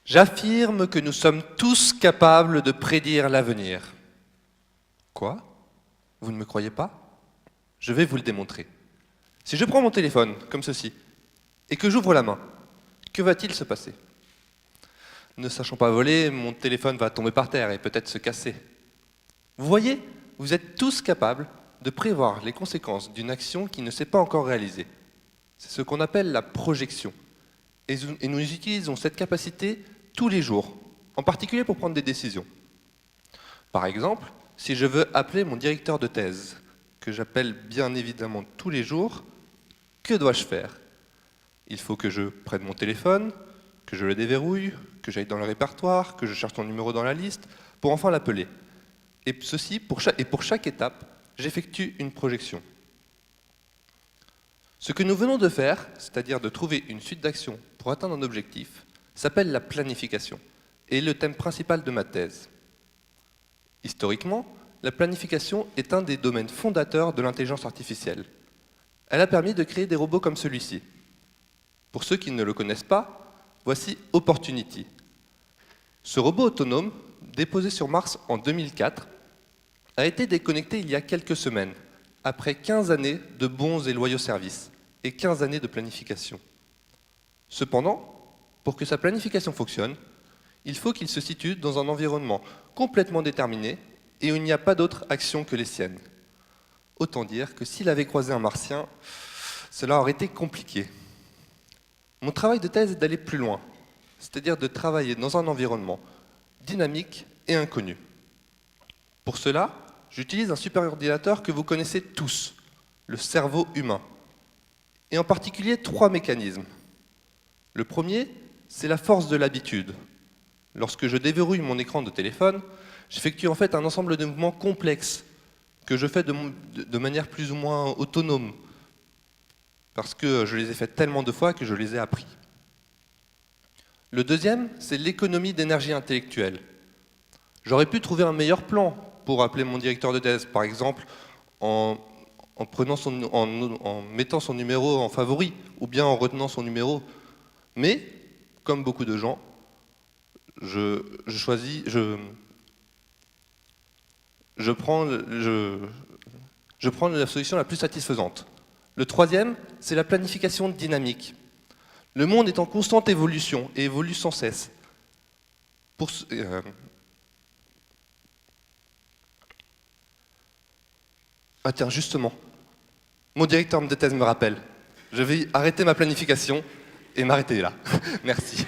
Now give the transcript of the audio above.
J'affirme que nous sommes tous capables de prédire l'avenir. Quoi? Vous ne me croyez pas? Je vais vous le démontrer. Si je prends mon téléphone, comme ceci, et que j'ouvre la main, que va-t-il se passer? Ne sachant pas voler, mon téléphone va tomber par terre et peut-être se casser. Vous voyez, vous êtes tous capables de prévoir les conséquences d'une action qui ne s'est pas encore réalisée. C'est ce qu'on appelle la projection. Et nous utilisons cette capacité tous les jours, en particulier pour prendre des décisions. Par exemple, si je veux appeler mon directeur de thèse, que j'appelle bien évidemment tous les jours, que dois-je faire? Il faut que je prenne mon téléphone, que je le déverrouille, que j'aille dans le répertoire, que je cherche son numéro dans la liste, pour enfin l'appeler. Et ceci, pour chaque étape, j'effectue une projection. Ce que nous venons de faire, c'est-à-dire de trouver une suite d'actions pour atteindre un objectif, s'appelle la planification, et est le thème principal de ma thèse. Historiquement, la planification est un des domaines fondateurs de l'intelligence artificielle. Elle a permis de créer des robots comme celui-ci. Pour ceux qui ne le connaissent pas, voici Opportunity. Ce robot autonome, déposé sur Mars en 2004, a été déconnecté il y a quelques semaines, après 15 années de bons et loyaux services et 15 années de planification. Cependant, pour que sa planification fonctionne, il faut qu'il se situe dans un environnement complètement déterminé et où il n'y a pas d'autre action que les siennes. Autant dire que s'il avait croisé un martien, cela aurait été compliqué. Mon travail de thèse est d'aller plus loin, c'est-à-dire de travailler dans un environnement dynamique et inconnu. Pour cela, j'utilise un superordinateur que vous connaissez tous, le cerveau humain, et en particulier 3 mécanismes. Le premier, c'est la force de l'habitude. Lorsque je déverrouille mon écran de téléphone, j'effectue en fait un ensemble de mouvements complexes que je fais de manière plus ou moins autonome, parce que je les ai faits tellement de fois que je les ai appris. Le deuxième, c'est l'économie d'énergie intellectuelle. J'aurais pu trouver un meilleur plan pour appeler mon directeur de thèse, par exemple en mettant son numéro en favori, ou bien en retenant son numéro. Mais, comme beaucoup de gens, je prends la solution la plus satisfaisante. Le troisième, c'est la planification dynamique. Le monde est en constante évolution et évolue sans cesse. Ah tiens, justement, mon directeur de thèse me rappelle. Je vais arrêter ma planification et m'arrêter là. Merci.